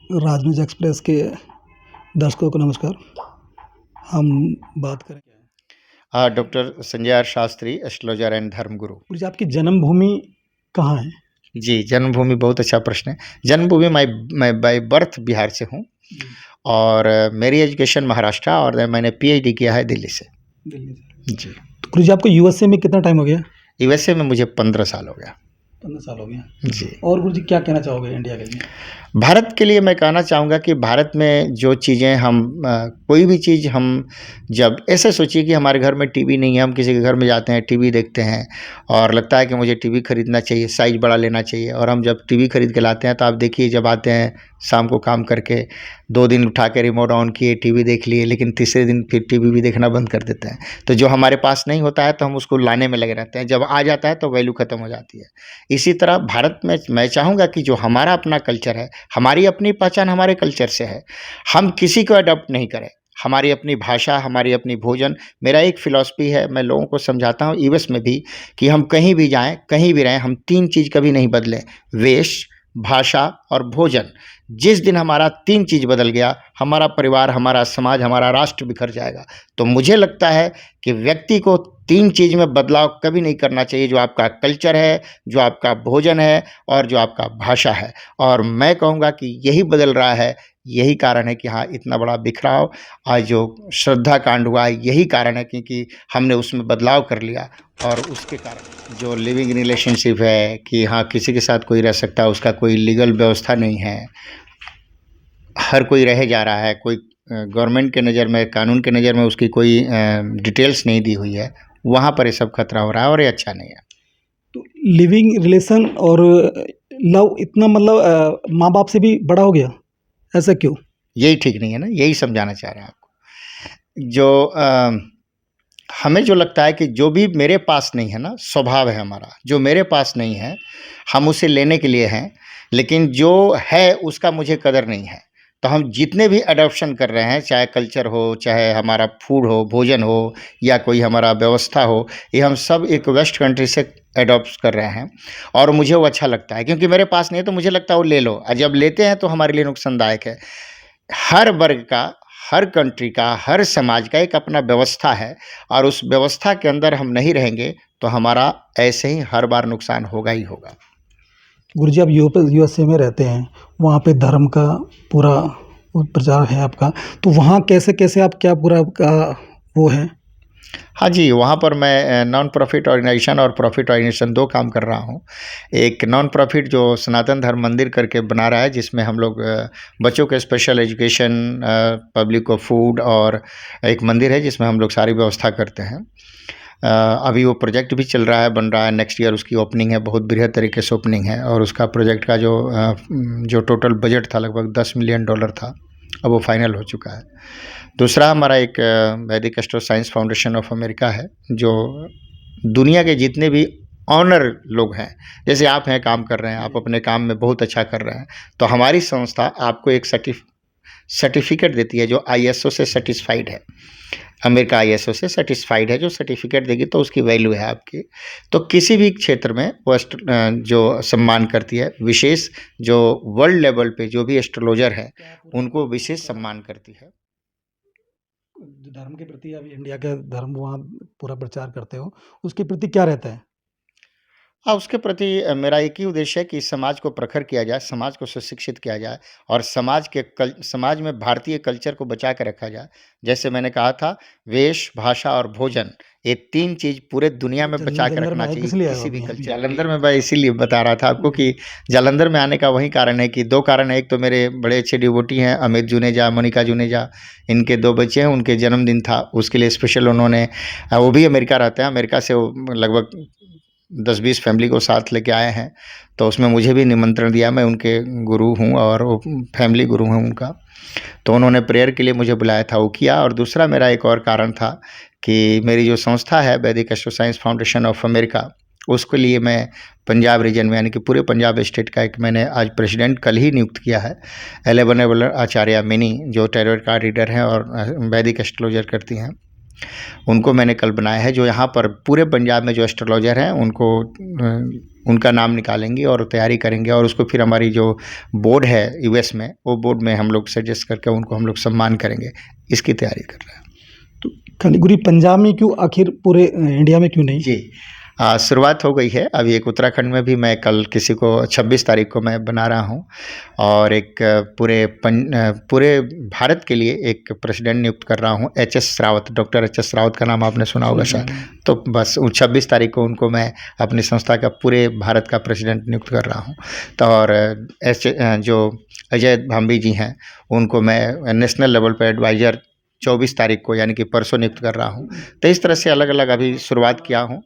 राजनिज express के दर्शकों को नमस्कार। हम बात करें doctor Sanjay R Shastri, astrologer and धर्मगुरु। गुरु जी, आपकी जन्मभूमि कहाँ है? जी, जन्मभूमि बहुत अच्छा प्रश्न है। जन्मभूमि मैं बाय बर्थ बिहार से हूँ और मेरी एजुकेशन महाराष्ट्र और मैंने पीएचडी किया है दिल्ली से। दिल्ली से। जी। तो गुरु जी, आपको यूएसए में कितना टाइम हो गया? यूएसए में मुझे 15 साल हो गया। 15 साल हो गया। जी। और गुरु जी, क्या कहना चाहोगे इंडिया के लिए? भारत के लिए मैं कहना चाहूँगा कि भारत में जो चीज़ें हम कोई भी चीज़ हम जब ऐसे सोचिए कि हमारे घर में टीवी नहीं है, हम किसी के घर में जाते हैं, टीवी देखते हैं और लगता है कि मुझे टीवी खरीदना चाहिए, साइज़ बड़ा लेना चाहिए, और हम जब टीवी खरीद के लाते हैं तो आप देखिए, जब आते हैं शाम को काम करके 2 दिन उठा के रिमोट ऑन किए, टीवी देख लिए, लेकिन तीसरे दिन फिर टीवी भी देखना बंद कर देते हैं। तो जो हमारे पास नहीं होता है तो हम उसको लाने में लगे रहते हैं, जब आ जाता है तो वैल्यू ख़त्म हो जाती है। इसी तरह भारत में मैं चाहूँगा कि जो हमारा अपना कल्चर है, हमारी अपनी पहचान हमारे कल्चर से है, हम किसी को अडॉप्ट नहीं करें। हमारी अपनी भाषा, हमारी अपनी भोजन। मेरा एक फ़िलॉसफ़ी है, मैं लोगों को समझाता हूँ यूएस में भी, कि हम कहीं भी जाएँ, कहीं भी रहें, हम 3 चीज़ कभी नहीं बदलें, वेश, भाषा और भोजन। जिस दिन हमारा 3 चीज़ बदल गया, हमारा परिवार, हमारा समाज, हमारा राष्ट्र बिखर जाएगा। तो मुझे लगता है कि व्यक्ति को 3 चीज़ में बदलाव कभी नहीं करना चाहिए, जो आपका कल्चर है, जो आपका भोजन है और जो आपका भाषा है। और मैं कहूँगा कि यही बदल रहा है, यही कारण है कि हाँ, इतना बड़ा बिखराव आज जो श्रद्धा कांड हुआ है, यही कारण है, क्योंकि हमने उसमें बदलाव कर लिया। और उसके कारण जो लिविंग रिलेशनशिप है कि हाँ, किसी के साथ कोई रह सकता है, उसका कोई लीगल व्यवस्था नहीं है, हर कोई रहे जा रहा है, कोई गवर्नमेंट के नज़र में, कानून के नज़र में उसकी कोई डिटेल्स नहीं दी हुई है, वहाँ पर ये सब खतरा हो रहा है और ये अच्छा नहीं है। तो लिविंग रिलेशन और लव इतना, मतलब माँ बाप से भी बड़ा हो गया, ऐसा क्यों? यही ठीक नहीं है ना, यही समझाना चाह रहे हैं आपको। जो हमें जो लगता है कि जो भी मेरे पास नहीं है ना, स्वभाव है हमारा, जो मेरे पास नहीं है हम उसे लेने के लिए हैं, लेकिन जो है उसका मुझे कदर नहीं है। तो हम जितने भी अडॉप्शन कर रहे हैं, चाहे कल्चर हो, चाहे हमारा फूड हो, भोजन हो, या कोई हमारा व्यवस्था हो, ये हम सब एक वेस्ट कंट्री से एडॉप्ट कर रहे हैं और मुझे वो अच्छा लगता है, क्योंकि मेरे पास नहीं है तो मुझे लगता है वो ले लो, और जब लेते हैं तो हमारे लिए नुकसानदायक है। हर वर्ग का, हर कंट्री का, हर समाज का एक अपना व्यवस्था है, और उस व्यवस्था के अंदर हम नहीं रहेंगे तो हमारा ऐसे ही हर बार नुकसान होगा ही होगा। गुरु जी, आप यूएसए में रहते हैं, वहाँ पे धर्म का पूरा प्रचार है आपका, तो वहाँ कैसे कैसे आप क्या पूरा आपका वो है? हाँ जी, वहाँ पर मैं नॉन प्रॉफ़िट ऑर्गेनाइजेशन और प्रॉफ़िट ऑर्गेनाइजेशन 2 काम कर रहा हूँ। एक नॉन प्रॉफ़िट जो सनातन धर्म मंदिर करके बना रहा है, जिसमें हम लोग बच्चों के स्पेशल एजुकेशन, पब्लिक को फूड, और एक मंदिर है जिसमें हम लोग सारी व्यवस्था करते हैं। अभी वो प्रोजेक्ट भी चल रहा है, बन रहा है, नेक्स्ट ईयर उसकी ओपनिंग है, बहुत बृहद तरीके से ओपनिंग है, और उसका प्रोजेक्ट का जो टोटल बजट था लगभग $10 मिलियन था, अब वो फाइनल हो चुका है। दूसरा हमारा एक वैदिक astro science foundation of America है, जो दुनिया के जितने भी ऑनर लोग हैं, जैसे आप हैं, काम कर रहे हैं, आप अपने काम में बहुत अच्छा कर रहे हैं, तो हमारी संस्था आपको एक सर्टिफिकेट देती है जो आईएसओ से सेटिस्फाइड है। अमेरिका आईएसओ से सेटिस्फाइड है, जो सर्टिफिकेट देगी तो उसकी वैल्यू है आपकी। तो किसी भी क्षेत्र में वो जो सम्मान करती है, विशेष जो वर्ल्ड लेवल पे जो भी एस्ट्रोलॉजर है उनको विशेष सम्मान करती है। धर्म के प्रति, अभी इंडिया का धर्म वहाँ पूरा प्रचार करते हो, उसके प्रति क्या रहता है? हाँ, उसके प्रति मेरा एक ही उद्देश्य है कि समाज को प्रखर किया जाए, समाज को सुशिक्षित किया जाए, और समाज में भारतीय कल्चर को बचा के रखा जाए। जैसे मैंने कहा था, वेश, भाषा और भोजन, ये 3 चीज़ पूरे दुनिया में बचा के जालंधर में रखना आए चाहिए, किस लिए आए हो किसी भी अभी? कल्चर। जालंधर में मैं इसीलिए बता रहा था आपको कि जालंधर में आने का वही कारण है कि 2 कारण है। एक तो मेरे बड़े अच्छे डिवोटी हैं, अमित जुनेजा, मोनिका जुनेजा, इनके 2 बच्चे हैं, उनके जन्मदिन था, उसके लिए स्पेशल उन्होंने वो भी अमेरिका रहते हैं, अमेरिका से वो लगभग 10-20 फैमिली को साथ लेके आए हैं, तो उसमें मुझे भी निमंत्रण दिया। मैं उनके गुरु हूँ और वो फैमिली गुरु हैं उनका, तो उन्होंने प्रेयर के लिए मुझे बुलाया था, वो किया। और दूसरा मेरा एक और कारण था कि मेरी जो संस्था है वैदिक astro science foundation of America, उसके लिए मैं पंजाब रीजन में, यानी कि पूरे पंजाब स्टेट का एक मैंने आज प्रेसिडेंट कल ही नियुक्त किया है, एलेबनेबल आचार्य मिनी, जो टैरोट कार्ड रीडर हैं और वैदिक एस्ट्रोलॉजर करती हैं। उनको मैंने कल बनाया है, जो यहाँ पर पूरे पंजाब में जो एस्ट्रोलॉजर हैं उनको उनका नाम निकालेंगे और तैयारी करेंगे, और उसको फिर हमारी जो बोर्ड है यूएस में, वो बोर्ड में हम लोग सजेस्ट करके उनको हम लोग सम्मान करेंगे। इसकी तैयारी कर रहे हैं। तो खाली गुरु पंजाब में क्यों, आखिर पूरे इंडिया में क्यों नहीं? जी, शुरुआत हो गई है। अभी एक उत्तराखंड में भी मैं कल किसी को 26 तारीख को मैं बना रहा हूँ, और एक पूरे भारत के लिए एक प्रेसिडेंट नियुक्त कर रहा हूँ, HS. Rawat, doctor HS. Rawat का नाम आपने सुना होगा शायद। तो बस 26 तारीख को उनको मैं अपनी संस्था का पूरे भारत का प्रेसिडेंट नियुक्त कर रहा हूँ। तो और जो अजय भांबी जी हैं, उनको मैं नेशनल लेवल पर एडवाइज़र 24 तारीख को यानी कि परसों नियुक्त कर रहा हूँ। तो इस तरह से अलग अलग अभी शुरुआत किया हूँ।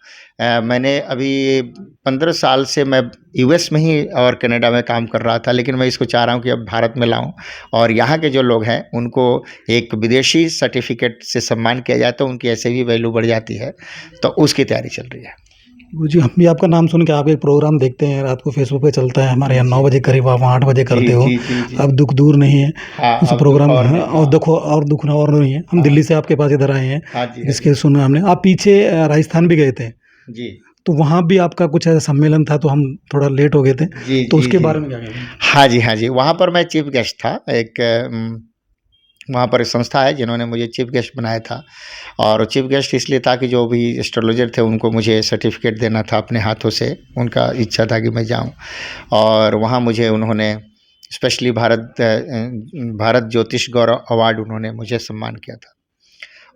मैंने अभी 15 साल से मैं यूएस में ही और कनाडा में काम कर रहा था, लेकिन मैं इसको चाह रहा हूँ कि अब भारत में लाऊं, और यहाँ के जो लोग हैं उनको एक विदेशी सर्टिफिकेट से सम्मान किया जाए तो उनकी ऐसे भी वैल्यू बढ़ जाती है। तो उसकी तैयारी चल रही है। गुरुजी, हम भी आपका नाम सुन के, आप एक प्रोग्राम देखते हैं रात को फेसबुक पे चलता है हमारे यहाँ 9 बजे करीब, आप 8 बजे करते हो। अब दुख दूर नहीं है हाँ, उस अब प्रोग्राम दुख और में, नहीं, और देखो और दुख ना और नहीं है। हम दिल्ली से आपके पास इधर आए हैं, हाँ जी, हाँ जिसके सुना हमने। आप पीछे राजस्थान भी गए थे, जी, तो वहाँ भी आपका कुछ ऐसा सम्मेलन था, तो हम थोड़ा लेट हो गए थे, जी, तो जी, उसके जी। बारे में क्या कहेंगे? हाँ जी, हाँ जी, वहाँ पर मैं चीफ गेस्ट था। वहाँ पर एक संस्था है जिन्होंने मुझे चीफ गेस्ट बनाया था, और चीफ गेस्ट इसलिए था कि जो भी एस्ट्रोलॉजर थे उनको मुझे सर्टिफिकेट देना था अपने हाथों से। उनका इच्छा था कि मैं जाऊँ, और वहाँ मुझे उन्होंने स्पेशली भारत ज्योतिष गौरव अवार्ड उन्होंने मुझे सम्मान किया था,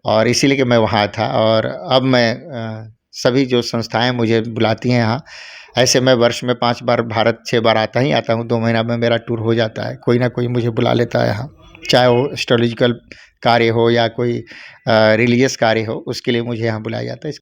और इसीलिए कि मैं वहाँ था। और अब मैं सभी जो संस्थाएं मुझे बुलाती हैं यहाँ, ऐसे मैं वर्ष में 5 बार भारत 6 बार आता ही आता हूँ। 2 महीना में मेरा टूर हो जाता है, कोई ना कोई मुझे बुला लेता है यहाँ, चाहे वो एस्ट्रोलॉजिकल कार्य हो या कोई रिलीजियस कार्य हो, उसके लिए मुझे यहाँ बुलाया जाता है।